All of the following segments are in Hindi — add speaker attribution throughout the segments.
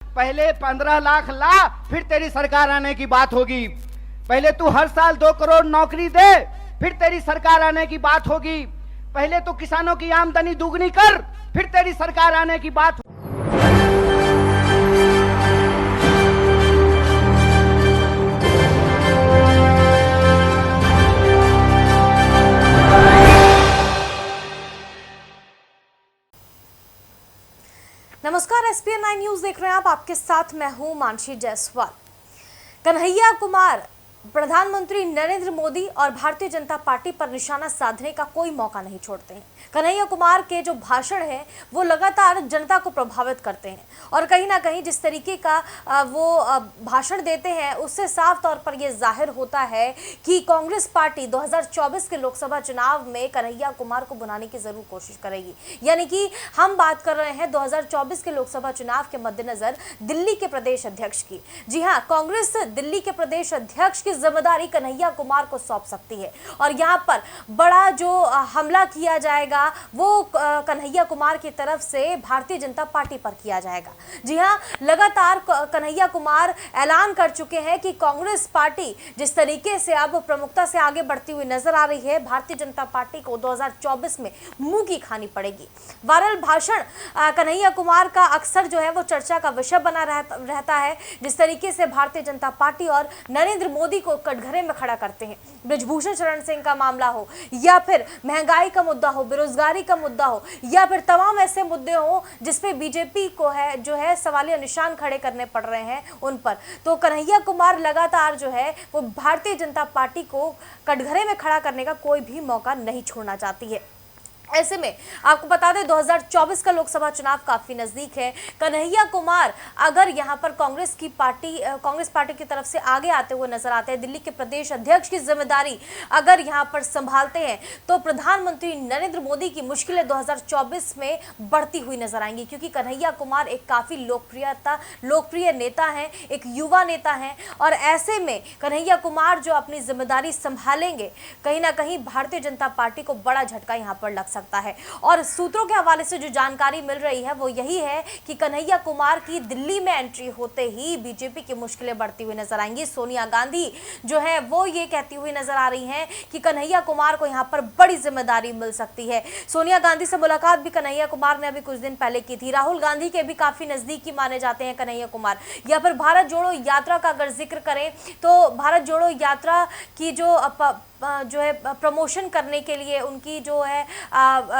Speaker 1: पहले 15 लाख ला, फिर तेरी सरकार आने की बात होगी। पहले तू हर साल 2 करोड़ नौकरी दे, फिर तेरी सरकार आने की बात होगी। पहले तो किसानों की आमदनी दुगनी कर, फिर तेरी सरकार आने की बात।
Speaker 2: नमस्कार, SPN 9 न्यूज देख रहे हैं आप। आपके साथ मैं हूं मानसी जायसवाल। कन्हैया कुमार प्रधानमंत्री नरेंद्र मोदी और भारतीय जनता पार्टी पर निशाना साधने का कोई मौका नहीं छोड़ते हैं। कन्हैया कुमार के जो भाषण हैं वो लगातार जनता को प्रभावित करते हैं और कहीं ना कहीं जिस तरीके का वो भाषण देते हैं उससे साफ तौर पर यह जाहिर होता है कि कांग्रेस पार्टी 2024 के लोकसभा चुनाव में कन्हैया कुमार को बुलाने की जरूर कोशिश करेगी। यानी कि हम बात कर रहे हैं 2024 के लोकसभा चुनाव के मद्देनजर दिल्ली के प्रदेश अध्यक्ष की। जी हाँ, कांग्रेस दिल्ली के प्रदेश अध्यक्ष की जिम्मेदारी कन्हैया कुमार को सौंप सकती है और यहाँ पर बड़ा जो हमला किया जाएगा वो कन्हैया कुमार की तरफ से भारतीय जनता पार्टी पर किया जाएगा। जी हाँ, लगातार कन्हैया कुमार ऐलान कर चुके हैं कि कांग्रेस पार्टी जिस तरीके से अब प्रमुखता से आगे बढ़ती हुई नजर आ रही है, भारतीय जनता पार्टी को 2024 में मुंह की खानी पड़ेगी। वायरल भाषण कन्हैया कुमार का अक्सर जो है वो चर्चा का विषय बना रहता है। जिस तरीके से भारतीय जनता पार्टी और नरेंद्र मोदी को कटघरे में खड़ा करते हैं, बृजभूषण शरण सिंह का मामला हो या फिर महंगाई का मुद्दा हो, बेरोजगारी का मुद्दा हो या फिर तमाम ऐसे मुद्दे हो जिसपे बीजेपी को है जो है सवालिया निशान खड़े करने पड़ रहे हैं उन पर, तो कन्हैया कुमार लगातार जो है वो भारतीय जनता पार्टी को कटघरे में खड़ा करने का कोई भी मौका नहीं छोड़ना चाहती है। ऐसे में आपको बता दें 2024 का लोकसभा चुनाव काफी नजदीक है। कन्हैया कुमार अगर यहां पर कांग्रेस पार्टी की तरफ से आगे आते हुए नजर आते हैं, दिल्ली के प्रदेश अध्यक्ष की जिम्मेदारी अगर यहां पर संभालते हैं तो प्रधानमंत्री नरेंद्र मोदी की मुश्किलें 2024 में बढ़ती हुई नजर आएंगी, क्योंकि कन्हैया कुमार एक काफी लोकप्रिय नेता हैं, एक युवा नेता हैं और ऐसे में कन्हैया कुमार जो अपनी जिम्मेदारी संभालेंगे, कहीं ना कहीं भारतीय जनता पार्टी को बड़ा झटका यहां पर लग सकता है। और सूत्रों के हवाले से जो जानकारी मिल रही है वो यही है कि कन्हैया कुमार की दिल्ली में एंट्री होते ही बीजेपी की मुश्किलें बढ़ती हुई नजर आएंगी। सोनिया गांधी जो है वो ये कहती हुई नजर आ रही हैं कि कन्हैया कुमार को यहां पर बड़ी जिम्मेदारी मिल सकती है। सोनिया गांधी से मुलाकात भी कन्हैया कुमार ने अभी कुछ दिन पहले की थी। राहुल गांधी के भी काफी नजदीकी माने जाते हैं कन्हैया कुमार। या फिर भारत जोड़ो यात्रा का अगर जिक्र करें तो भारत जोड़ो यात्रा की जो है प्रमोशन करने के लिए, उनकी जो है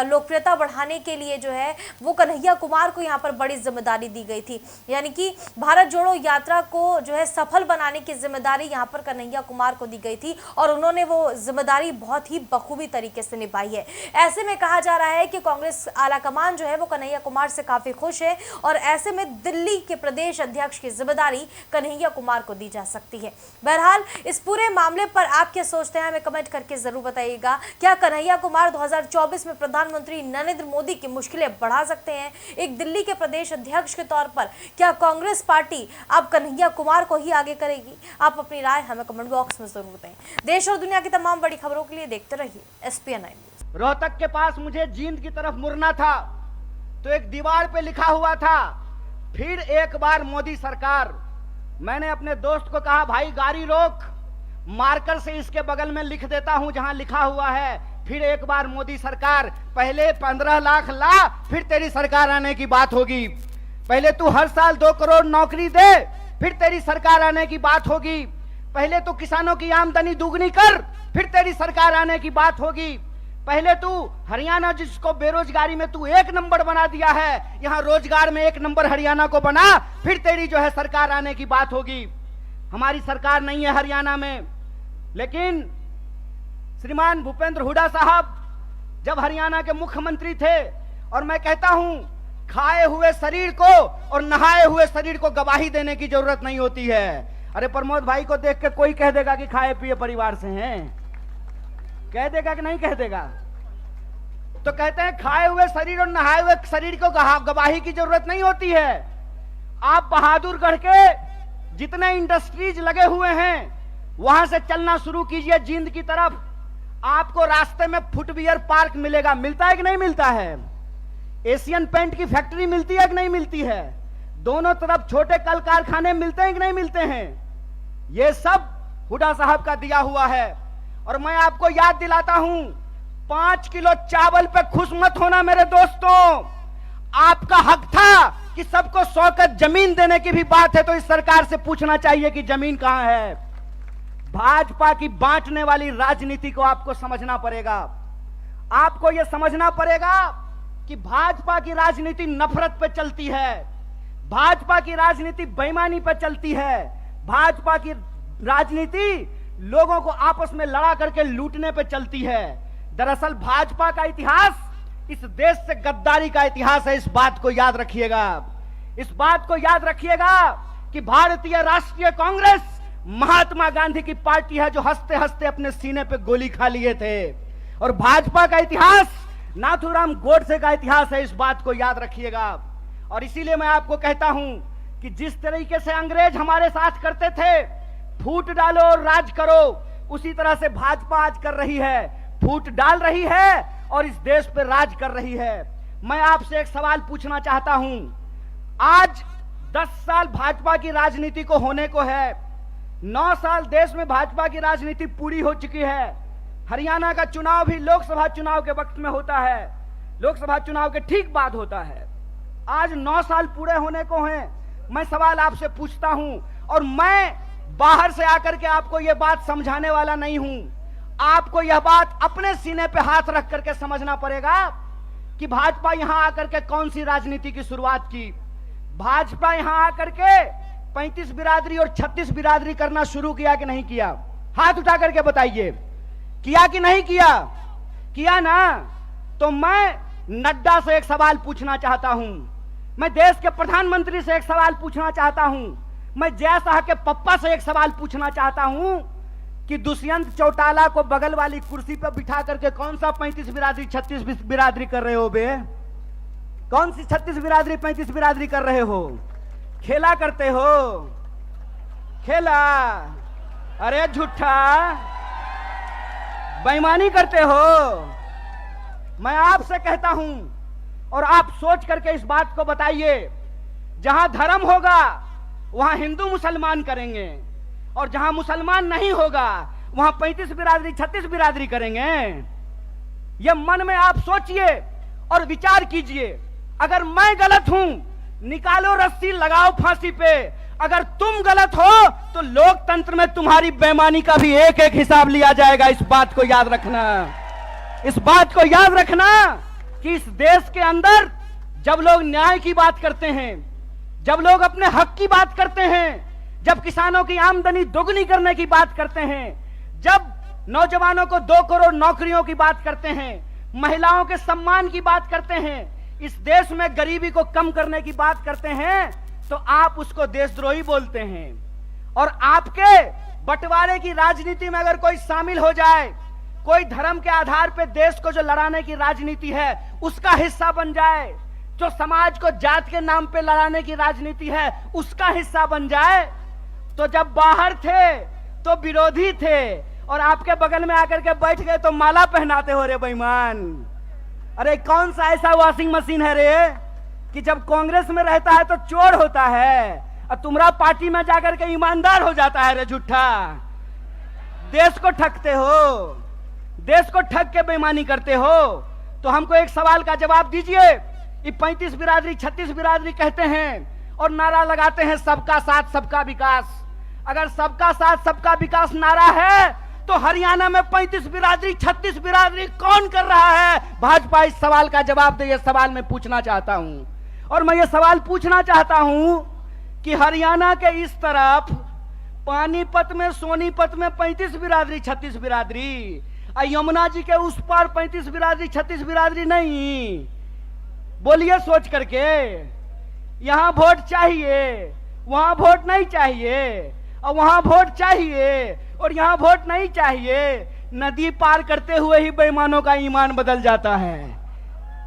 Speaker 2: लोकप्रियता बढ़ाने के लिए जो है वो कन्हैया कुमार को यहाँ पर बड़ी जिम्मेदारी दी गई थी। यानी कि भारत जोड़ो यात्रा को जो है सफल बनाने की जिम्मेदारी यहाँ पर कन्हैया कुमार को दी गई थी और उन्होंने वो जिम्मेदारी बहुत ही बखूबी तरीके से निभाई है। ऐसे में कहा जा रहा है कि कांग्रेस आलाकमान जो है वो कन्हैया कुमार से काफी खुश है और ऐसे में दिल्ली के प्रदेश अध्यक्ष की जिम्मेदारी कन्हैया कुमार को दी जा सकती है। बहरहाल इस पूरे मामले पर आप क्या सोचते हैं हमें कमेंट करके जरूर बताइएगा। क्या कन्हैया कुमार 2024 में प्रधानमंत्री नरेंद्र मोदी की मुश्किलें बढ़ा सकते हैं? एक दिल्ली के प्रदेश अध्यक्ष के तौर पर क्या कांग्रेस पार्टी अब कन्हैया कुमार को ही आगे करेगी? आप अपनी राय हमें कमेंट बॉक्स में जरूर बताएं। देश और दुनिया की तमाम बड़ी खबरों के लिए देखते रहिए SPN 9 न्यूज।
Speaker 1: रोहतक के पास मुझे जींद की तरफ मुड़ना था तो एक दीवार पे लिखा हुआ था, फिर एक बार मोदी सरकार। मैंने अपने दोस्त को कहा, भाई गाड़ी रोक, मार्कर से इसके बगल में लिख देता हूं जहां लिखा हुआ है फिर एक बार मोदी सरकार। पहले 15 लाख ला, फिर तेरी सरकार आने की बात होगी। पहले तू हर साल 2 करोड़ नौकरी दे, फिर तेरी सरकार आने की बात होगी। पहले तो किसानों की आमदनी दुगनी कर, फिर तेरी सरकार आने की बात होगी। पहले तू हरियाणा जिसको बेरोजगारी में तू 1 नंबर बना दिया है, यहां रोजगार में 1 नंबर हरियाणा को बना, फिर तेरी जो है सरकार आने की बात होगी। हमारी सरकार नहीं है हरियाणा में, लेकिन श्रीमान भूपेंद्र हुड्डा साहब जब हरियाणा के मुख्यमंत्री थे, और मैं कहता हूं खाए हुए शरीर को और नहाए हुए शरीर को गवाही देने की जरूरत नहीं होती है। अरे प्रमोद भाई को देख के कोई कह देगा कि खाए पिए परिवार से हैं, कह देगा कि नहीं कह देगा? तो कहते हैं खाए हुए शरीर और नहाए हुए शरीर को गवाही की जरूरत नहीं होती है। आप बहादुरगढ़ के जितने इंडस्ट्रीज लगे हुए हैं वहां से चलना शुरू कीजिए जींद की तरफ, आपको रास्ते में फुटवियर पार्क मिलेगा। मिलता है कि नहीं मिलता है? एशियन पेंट की फैक्ट्री मिलती है कि नहीं मिलती है? दोनों तरफ छोटे कल कारखाने मिलते हैं कि नहीं मिलते हैं? ये सब हुड्डा साहब का दिया हुआ है। और मैं आपको याद दिलाता हूं, 5 किलो चावल पे खुश मत होना मेरे दोस्तों। आपका हक था कि सबको 100 गज जमीन देने की भी बात है तो इस सरकार से पूछना चाहिए कि जमीन कहां है। भाजपा की बांटने वाली राजनीति को आपको समझना पड़ेगा। आपको यह समझना पड़ेगा कि भाजपा की राजनीति नफरत पे चलती है, भाजपा की राजनीति बेईमानी पे चलती है, भाजपा की राजनीति लोगों को आपस में लड़ा करके लूटने पे चलती है। दरअसल भाजपा का इतिहास इस देश से गद्दारी का इतिहास है। इस बात को याद रखिएगा। इस बात को याद रखिएगा कि भारतीय राष्ट्रीय कांग्रेस महात्मा गांधी की पार्टी है जो हंसते हंसते अपने सीने पे गोली खा लिए थे। और भाजपा का इतिहास नाथूराम गोडसे का इतिहास है। इस बात को याद रखिएगा। और इसीलिए मैं आपको कहता हूं कि जिस तरीके से अंग्रेज हमारे साथ करते थे, फूट डालो और राज करो, उसी तरह से भाजपा आज कर रही है, फूट डाल रही है और इस देश पर राज कर रही है। मैं आपसे एक सवाल पूछना चाहता हूं। आज 10 साल भाजपा की राजनीति को होने को है, 9 साल देश में भाजपा की राजनीति पूरी हो चुकी है। हरियाणा का चुनाव भी लोकसभा चुनाव के वक्त में होता है, लोकसभा चुनाव के ठीक बाद होता है। आज 9 साल पूरे होने को हैं। मैं सवाल आपसे पूछता हूं, और मैं बाहर से आकर के आपको यह बात समझाने वाला नहीं हूं। आपको यह बात अपने सीने पे हाथ रख करके समझना पड़ेगा कि भाजपा यहां आकर के कौन सी राजनीति की शुरुआत की। भाजपा यहां आकर के 35 बिरादरी और 36 बिरादरी करना शुरू किया कि नहीं किया? हाथ उठा करके बताइए, किया कि नहीं किया? किया ना? तो मैं नड्डा से एक सवाल पूछना चाहता हूं, मैं देश के प्रधानमंत्री से एक सवाल पूछना चाहता हूं, मैं जय शाह के पप्पा से एक सवाल पूछना चाहता हूं कि दुष्यंत चौटाला को बगल वाली कुर्सी पर बिठा करके कौन सा 35 बिरादरी 36 बिरादरी कर रहे हो बे? कौन सी 36 बिरादरी 35 बिरादरी कर रहे हो? खेला करते हो? खेला? अरे झूठा, बेईमानी करते हो। मैं आपसे कहता हूं और आप सोच करके इस बात को बताइए, जहां धर्म होगा वहां हिंदू मुसलमान करेंगे, और जहां मुसलमान नहीं होगा वहां 35 बिरादरी 36 बिरादरी करेंगे। यह मन में आप सोचिए और विचार कीजिए। अगर मैं गलत हूं, निकालो रस्सी, लगाओ फांसी पे। अगर तुम गलत हो तो लोकतंत्र में तुम्हारी बेईमानी का भी एक एक हिसाब लिया जाएगा। इस बात को याद रखना। इस बात को याद रखना कि इस देश के अंदर जब लोग न्याय की बात करते हैं, जब लोग अपने हक की बात करते हैं, जब किसानों की आमदनी दोगुनी करने की बात करते हैं, जब नौजवानों को 2 करोड़ नौकरियों की बात करते हैं, महिलाओं के सम्मान की बात करते हैं, इस देश में गरीबी को कम करने की बात करते हैं, तो आप उसको देशद्रोही बोलते हैं। और आपके बंटवारे की राजनीति में अगर कोई शामिल हो जाए, कोई धर्म के आधार पर देश को जो लड़ाने की राजनीति है उसका हिस्सा बन जाए, जो समाज को जात के नाम पे लड़ाने की राजनीति है उसका हिस्सा बन जाए, तो जब बाहर थे तो विरोधी थे और आपके बगल में आकर के बैठ गए तो माला पहनाते हो रे बेईमान। अरे कौन सा ऐसा वॉशिंग मशीन है रे कि जब कांग्रेस में रहता है तो चोर होता है और तुम्हारा पार्टी में जाकर के ईमानदार हो जाता है रे झूठा। देश को ठगते हो, देश को ठग के बेईमानी करते हो। तो हमको एक सवाल का जवाब दीजिए। ये 35 बिरादरी 36 बिरादरी कहते हैं और नारा लगाते हैं सबका साथ सबका विकास। अगर सबका साथ सबका विकास नारा है तो हरियाणा में 35 बिरादरी 36 बिरादरी कौन कर रहा है? भाजपा इस सवाल का जवाब दे। यह सवाल मैं पूछना चाहता हूं। और मैं ये सवाल पूछना चाहता हूं कि हरियाणा के इस तरफ पानीपत में, सोनीपत में 35 बिरादरी 36 बिरादरी, यमुना जी के उस पार 35 बिरादरी 36 बिरादरी नहीं। बोलिए सोच करके, यहां वोट चाहिए, वहां वोट नहीं चाहिए, और वहां वोट चाहिए और यहां वोट नहीं चाहिए। नदी पार करते हुए ही बेईमानों का ईमान बदल जाता है।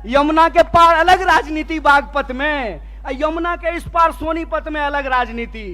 Speaker 1: यमुना के पार अलग राजनीति बागपत में, यमुना के इस पार सोनीपत में अलग राजनीति।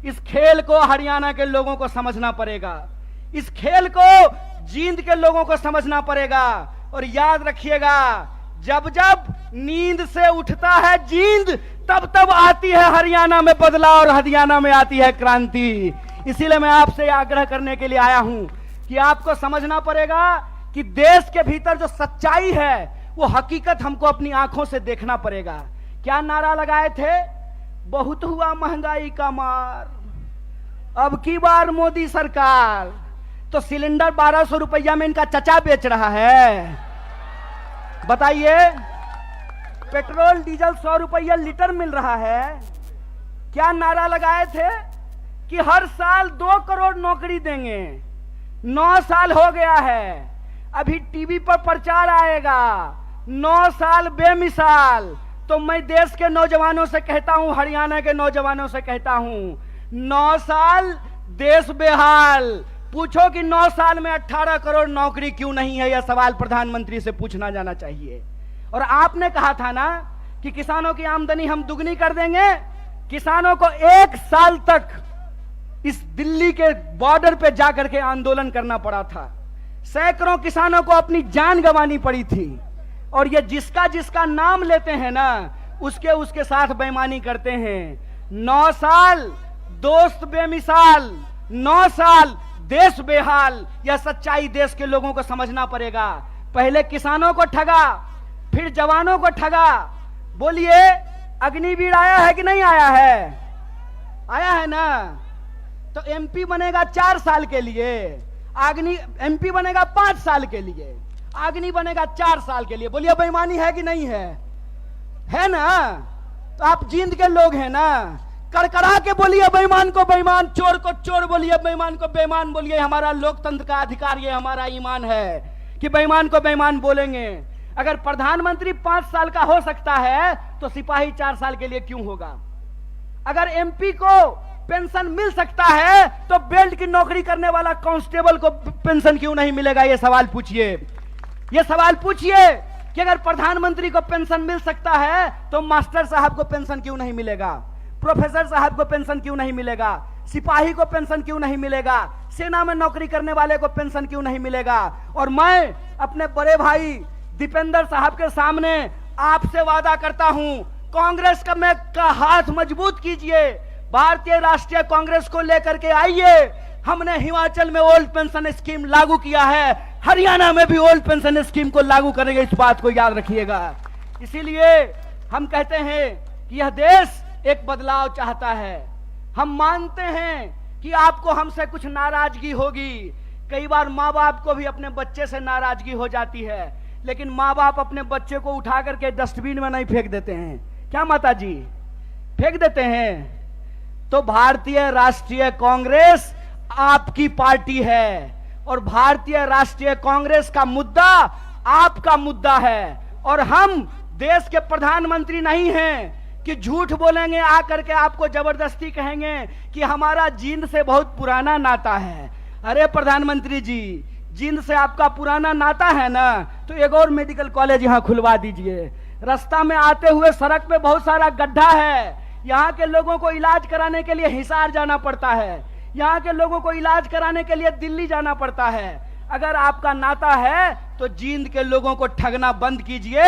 Speaker 1: इस खेल को हरियाणा के लोगों को समझना पड़ेगा, इस खेल को जींद के लोगों को समझना पड़ेगा। और याद रखिएगा, जब जब नींद से उठता है जींद, तब तब आती है हरियाणा में बदलाव और हरियाणा में आती है क्रांति। इसीलिए मैं आपसे आग्रह करने के लिए आया हूं कि आपको समझना पड़ेगा कि देश के भीतर जो सच्चाई है वो हकीकत हमको अपनी आंखों से देखना पड़ेगा। क्या नारा लगाए थे? बहुत हुआ महंगाई का मार, अब की बार मोदी सरकार। तो सिलेंडर 1200 रुपया में इनका चचा बेच रहा है। बताइए, पेट्रोल डीजल 100 रुपया लीटर मिल रहा है। क्या नारा लगाए थे कि हर साल 2 करोड़ नौकरी देंगे। 9 साल हो गया है, अभी टीवी पर प्रचार आएगा 9 साल बेमिसाल। तो मैं देश के नौजवानों से कहता हूं, हरियाणा के नौजवानों से कहता हूं, 9 साल देश बेहाल। पूछो कि 9 साल में 18 करोड़ नौकरी क्यों नहीं है? यह सवाल प्रधानमंत्री से पूछना जाना चाहिए। और आपने कहा था ना कि किसानों की आमदनी हम दुगनी कर देंगे। किसानों को 1 साल तक इस दिल्ली के बॉर्डर पे जाकर के आंदोलन करना पड़ा था। सैकड़ों किसानों को अपनी जान गंवानी पड़ी थी। और ये जिसका जिसका नाम लेते हैं ना, उसके साथ बेईमानी करते हैं। 9 साल दोस्त बेमिसाल, 9 साल देश बेहाल। यह सच्चाई देश के लोगों को समझना पड़ेगा। पहले किसानों को ठगा, फिर जवानों को ठगा। बोलिए, अग्निवीर आया है कि नहीं आया है? आया है ना। तो एमपी बनेगा 4 साल के लिए, एमपी बनेगा 5 साल के लिए, अग्नि बनेगा 4 साल के लिए। बोलिए, बेईमानी है कि नहीं है? है ना। तो आप जींद के लोग हैं ना, कड़कड़ा के बोलिए बेईमान को बेईमान, चोर को चोर बोलिए, बेईमान को बेईमान बोलिए। हमारा लोकतंत्र का अधिकार, ये हमारा ईमान है कि बेईमान को बेईमान बोलेंगे। अगर प्रधानमंत्री 5 साल का हो सकता है तो सिपाही 4 साल के लिए क्यों होगा? अगर एमपी को पेंशन मिल सकता है तो बेल्ट की नौकरी करने वाला कांस्टेबल को पेंशन क्यों नहीं मिलेगा? ये सवाल पूछिए। ये सवाल पूछिए कि अगर प्रधानमंत्री को पेंशन मिल सकता है तो मास्टर साहब को पेंशन क्यों नहीं मिलेगा? प्रोफेसर साहब को पेंशन क्यों नहीं मिलेगा? सिपाही को पेंशन क्यों नहीं मिलेगा? सेना में नौकरी करने वाले को पेंशन क्यों नहीं मिलेगा? और मैं अपने बड़े भाई दीपेंद्र साहब के सामने आपसे वादा करता हूं, कांग्रेस का हाथ मजबूत कीजिए, भारतीय राष्ट्रीय कांग्रेस को लेकर के आइए। हमने हिमाचल में ओल्ड पेंशन स्कीम लागू किया है, हरियाणा में भी ओल्ड पेंशन स्कीम को लागू करेंगे। इस बात को याद रखिएगा। इसीलिए हम कहते हैं कि यह देश एक बदलाव चाहता है। हम मानते हैं कि आपको हमसे कुछ नाराजगी होगी। कई बार माँ बाप को भी अपने बच्चे से नाराजगी हो जाती है, लेकिन माँ बाप अपने बच्चे को उठा करके डस्टबिन में नहीं फेंक देते हैं। क्या माता जी? फेंक देते हैं। तो भारतीय राष्ट्रीय कांग्रेस आपकी पार्टी है और भारतीय राष्ट्रीय कांग्रेस का मुद्दा आपका मुद्दा है। और हम देश के प्रधानमंत्री नहीं हैं कि झूठ बोलेंगे, आकर के आपको जबरदस्ती कहेंगे कि हमारा जींद से बहुत पुराना नाता है। अरे प्रधानमंत्री जी, जींद से आपका पुराना नाता है ना, तो एक और मेडिकल कॉलेज यहां खुलवा दीजिए। रास्ता में आते हुए सड़क पे बहुत सारा गड्ढा है, यहाँ के लोगों को इलाज कराने के लिए हिसार जाना पड़ता है, यहाँ के लोगों को इलाज कराने के लिए दिल्ली जाना पड़ता है। अगर आपका नाता है तो जींद के लोगों को ठगना बंद कीजिए